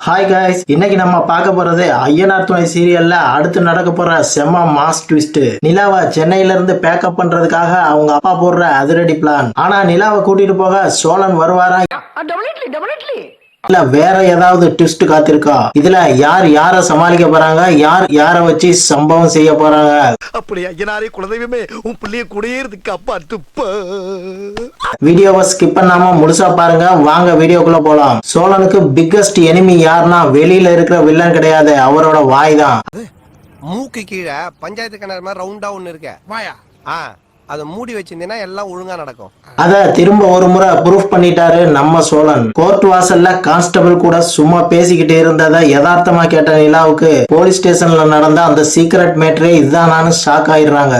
Hi guys, இன்னைக்கு நம்ம பார்க்க போறது ஐயனார் துணை சீரியல்ல அடுத்து நடக்க போற செம்ம மாஸ் ட்விஸ்ட். நிலாவை சென்னையில இருந்து பேக்கப் பண்றதுக்காக அவங்க அப்பா போடுற அதிரடி பிளான். ஆனா நிலாவை கூட்டிட்டு போக சோழன் வருவாரா இல்ல வேற ஏதாவது ட்விஸ்ட் காத்திருக்கா? இதுல யார் யார சமாளிக்க போறாங்க, யார் யார வச்சு சம்பவம் செய்ய போறாங்க? அப்படி ஐயனாரே குலதெய்வமே உன் பிள்ளைய குடியேறதுக்கு அப்பா துப்ப. வீடியோவை ஸ்கிப் பண்ணாம முழுசா பாருங்க. வாங்க வீடியோக்குள்ள போலாம். சோழனுக்கு பிக்கஸ்ட் எனிமி யாருன்னா வெளியில இருக்கிற வில்லன் கிடையாது, அவரோட வாய் தான். மூக்கு கீழே பஞ்சாயத்து கிணறு மாதிரி ரவுண்டா ஒண்ணு இருக்க வாயா, அதை மூடி வச்சிருந்தீங்கன்னா எல்லாம் ஒழுங்கா நடக்கும். அத திரும்ப ஒரு முறை ப்ரூஃப் பண்ணிட்டாரு நம்ம சோழன். கோர்ட் வாசல்ல கான்ஸ்டபிள் கூட சும்மா பேசிக்கிட்டு இருந்ததை யதார்த்தமா கேட்ட நிலாவுக்கு போலீஸ் ஸ்டேஷன்ல நடந்த அந்த சீக்ரெட் மேட்டரே இதுதானான்னு ஷாக் ஆயிடுறாங்க.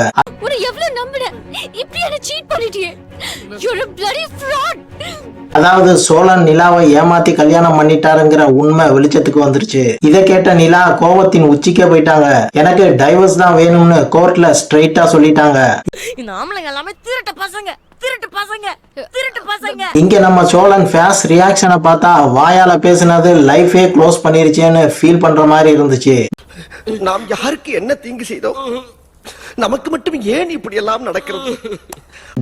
அதாவது சோழன் நிலாவை ஏமாத்தி கல்யாணம் பண்ணிட்டாருங்கிற உண்மை வெளிச்சத்துக்கு வந்துருச்சு. இதை கேட்ட நிலா கோபத்தின் உச்சிக்கே போயிட்டாங்க. எனக்கு டைவர்ஸ் தான் வேணும்னு கோர்ட்ல ஸ்ட்ரைட்டா சொல்லிட்டாங்க. இங்க நம்ம சோழன் ஃபேஸ் ரியாக்ஷனை பார்த்தா வாயால பேசினது லைஃபே க்ளோஸ் பண்ணிருச்சேன்னு ஃபீல் பண்ற மாதிரி இருந்துச்சு. நாம் யாருக்கு என்ன தீங்கு செய்தோம்? நமக்கு மட்டும் ஏன் இப்படி எல்லாம் நடக்கிறது?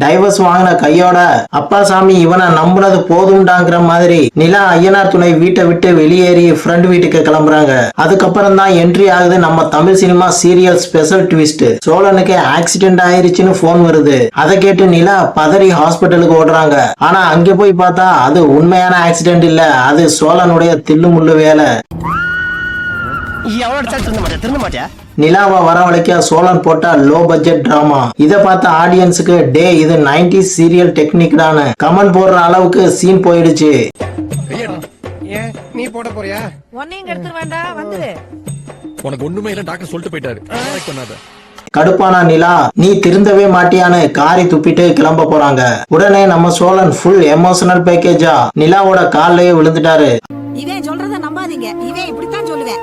டைவர்ஸ் வாங்கின கையோட அப்பா சாமி இவனை நம்புனது போதும்டாங்கிற மாதிரி நிலா ஐயனார் துணை வீட்டை விட்டு வெளியேறி ஃப்ரெண்ட் வீட்டுக்கு கிளம்புறாங்க. அதுக்கப்புறம் தான் என்ட்ரி ஆகுது நம்ம Tamil cinema serial special twist. சோழனுக்கு ஆக்சிடென்ட் ஆயிருச்சுன்னு போன் வருது. அதை கேட்டு நிலா பதறி ஹாஸ்பிட்டலுக்கு ஓடுறாங்க. ஆனா அங்க போய் பார்த்தா அது உண்மையான ஆக்சிடென்ட் இல்ல, அது சோழனுடைய தில்லு முள்ளு வேலை. நிலாவை வரவழைக்க சோழன் போட்ட லோ பட்ஜெட் டிராமா. இதை பார்த்த ஆடியன்ஸுக்கு டே இது 90s சீரியல் டெக்னிக் தானு கமெண்ட் போடுற அளவுக்கு சீன் போயிடுச்சு. நீ போட போறியா? உனக்கு ஒண்ணுமே இல்ல, டாக்டர் சொல்லிட்டு போயிட்டாரு. கடுப்பான நிலா நீ திருந்தவே மாட்டியான்னு காரி துப்பிட்டு கிளம்ப போறாங்க. உடனே நம்ம சோழன் ஃபுல் எமோஷனல் பேக்கேஜா நிலாவோட கால்லயே விழுந்துட்டாரு.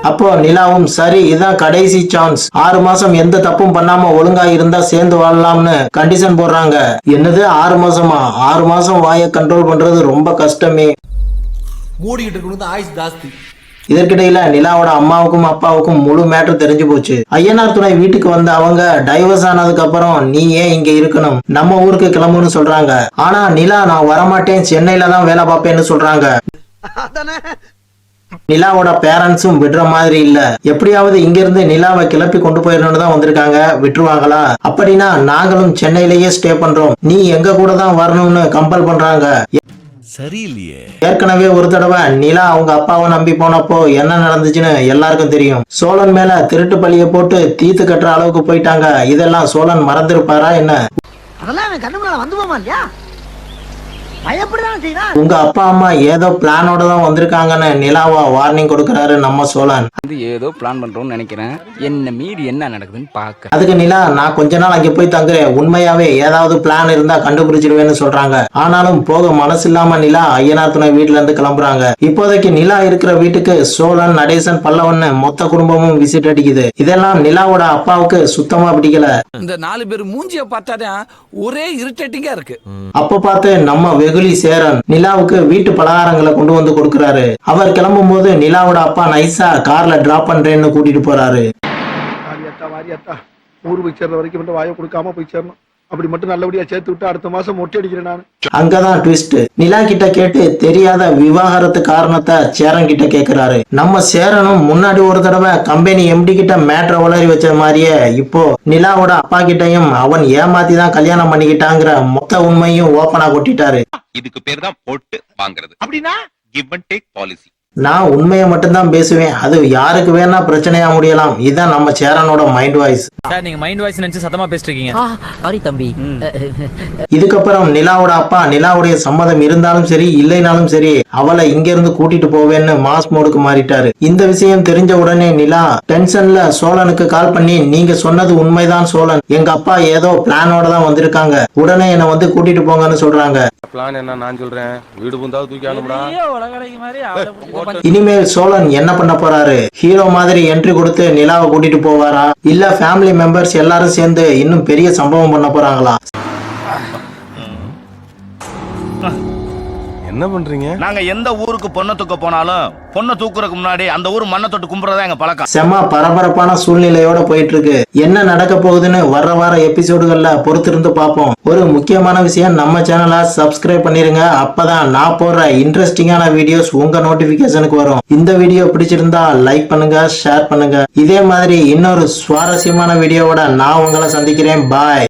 அப்போ நிலாவும் சரி இதான் கடைசி சான்ஸ், 6 மாசம் எந்த தப்பும் பண்ணாம ஒழுங்கா இருந்தா சேர்ந்து வாழலாம்னு கண்டிஷன் போடுறாங்க. என்னது 6 மாசமா? 6 மாசம் வாயை கண்ட்ரோல் பண்றது ரொம்ப கஷ்டமே. இதற்கிடையில நிலாவோட அம்மாவுக்கும் அப்பாவுக்கும் முழு மேட்டர் தெரிஞ்சு போச்சு. ஐயனார் துணை வீட்டுக்கு வந்த அவங்க டைவர்ஸ் ஆனதுக்கு அப்புறம் நீ ஏன் இங்க இருக்கணும், நம்ம ஊருக்கு கிளம்புன்னு சொல்றாங்க. ஆனா நிலா நான் வரமாட்டேன், சென்னையில தான் வேலை பார்ப்பேன்னு சொல்றாங்க. நிலாவோட பேரண்ட்ஸும் விடுற மாதிரி இல்ல. எப்படியாவது இங்க இருந்து நிலாவை கிளப்பி கொண்டு போயிடணும்னு தான் வந்திருக்காங்க. விட்டுருவாங்களா? அப்படின்னா நாங்களும் சென்னையிலேயே ஸ்டே பண்றோம், நீ எங்க கூட தான் வரணும்னு கம்பல் பண்றாங்க. சரியில்லையே. ஏற்கனவே ஒரு தடவை நிலா அவங்க அப்பாவை நம்பி போனப்போ என்ன நடந்துச்சுன்னு எல்லாருக்கும் தெரியும். சோழன் மேல திருட்டு பழிய போட்டு தீத்து கட்டுற அளவுக்கு போயிட்டாங்க. இதெல்லாம் சோழன் மறந்துருப்பாரா என்ன? அதெல்லாம் கண்ணு முன்னால வந்து போமா இல்லையா? உங்க அப்பா அம்மா ஏதோ பிளானோட தான் வந்திருக்காங்கன்னு நிலாவா வார்னிங் கொடுக்கறாரு நம்ம சோழன். ஏதோ பிளான் பண்றோம்னு நினைக்கிறேன், என்ன மீறி என்ன நடக்குதுன்னு பாக்க. அதுக்கு நிலா நான் கொஞ்ச நாள் அங்க போய் தங்குறேன், உண்மையாவே ஏதாவது பிளான் இருந்தா கண்டுபிடிச்சிருவேன்னு சொல்றாங்க. ஆனாலும் போக மனசு இல்லாம நிலா ஐயனார் துணை வீட்டுல இருந்து கிளம்புறாங்க. இப்போதைக்கு நிலா இருக்கிற வீட்டுக்கு சோழன், நடேசன், பல்லவன் மொத்த குடும்பமும் விசிட் அடிக்குது. இதெல்லாம் நிலாவோட அப்பாவுக்கு சுத்தமா பிடிக்கல. இந்த 4 பேர் மூஞ்சிய பார்த்தாதான் ஒரே இரிட்டேட்டிங்கா இருக்கு. அப்ப பார்த்து நம்ம வெகுளி சேரன் நிலாவுக்கு வீட்டு பலகாரங்களை கொண்டு வந்து கொடுக்கறாரு. அவர் கிளம்பும் போது நிலாவோட அப்பா நைசா கார்ல டிராப் பண்றேன்னு கூட்டிட்டு போறாரு. ஊர் போய் சேர்ற வரைக்கும் மட்டும் வாயை கொடுக்காம போய் சேரணும். அப்படி மட்டும் நல்லபடியா சேர்த்து விட்டு அடுத்த மாசம் மொட்டை அடிக்கிறேன் நான். அங்கதான் ட்விஸ்ட். நிலா கிட்ட கேட்டு தெரியாத விவாகரத்து காரணத்தை சேரன் கிட்ட கேக்குறாரு. நம்ம சேரனும் முன்னாடி ஒரு தடவை கம்பெனி எம்டி கிட்ட மேட்ரை வளரி வச்ச மாதிரியே இப்போ நிலாவோட அப்பா கிட்டையும் அவன் ஏமாத்தி தான் கல்யாணம் பண்ணிக்கிட்டாங்கிற மொத்த உண்மையும் ஓபனா கொட்டிட்டாரு. இதுக்கு பேர் தான் போட்டு வாங்குறது. அப்படின்னா கிவ் அண்ட் டேக் பாலிசி. நான் உண்மையை மட்டும்தான் பேசுவேன், அது யாருக்கு வேணா பிரச்சனையா முடியலாம். இதுதான் நம்ம சேரனோட மைண்ட் வாய்ஸ். சார் நீங்க மைண்ட் வாய்ஸ் நினைச்சு சத்தமா பேசிட்டு இருக்கீங்க. சாரி தம்பி. இதுக்கப்புறம் நிலாவோட அப்பா நிலாவுடைய சம்மதம் இருந்தாலும் சரி இல்லைனாலும் சரி அவளை இங்க இருந்து கூட்டிட்டு போவேன்னு மாஸ் மோடுக்கு மாறிட்டாரு. இந்த விஷயம் தெரிஞ்ச உடனே நிலா டென்ஷன்ல சோழனுக்கு கால் பண்ணி நீங்க சொன்னது உண்மைதான் சோழன், எங்க அப்பா ஏதோ பிளானோட தான் வந்திருக்காங்க, உடனே என்னை வந்து கூட்டிட்டு போங்கன்னு சொல்றாங்க. பிளான் என்ன நான் சொல்றேன், வீடு பூந்தா தூக்கி அனுப்புடா. இனிமேல் சோழன் என்ன பண்ண போறாரு? ஹீரோ மாதிரி என்ட்ரி கொடுத்து நிலாவை கூட்டிட்டு போவாரா, இல்ல ஃபேமிலி மெம்பர்ஸ் எல்லாரும் சேர்ந்து இன்னும் பெரிய சம்பவம் பண்ண போறாங்களா? என்ன என்ன பண்றீங்க? நாங்க எந்த ஊருக்கு பொண்ணை தூக்க போனாலும் பொண்ணை தூக்குறதுக்கு முன்னாடி அந்த ஊர் மண்ணை தொட்டு கும்பிடுறதா எங்க பழக்கம். செம பரபரப்பான சூழ்நிலையோட போயிட்டு இருக்கு. என்ன நடக்க போகுதுன்னு வர வார எபிசோடுகள்ல பொறுத்திருந்து பார்ப்போம். ஒரு முக்கியமான விஷயம், நம்ம சேனலை சப்ஸ்கிரைப் பண்ணிருங்க. அப்பதான் நான் போடுற இன்ட்ரெஸ்டிங்கான வீடியோஸ் உங்க நோட்டிபிகேஷனுக்கு வரும். இந்த வீடியோ பிடிச்சிருந்தா லைக் பண்ணுங்க, ஷேர் பண்ணுங்க. இதே மாதிரி இன்னொரு சுவாரஸ்யமான வீடியோவோட நான் உங்களை சந்திக்கிறேன். பாய்.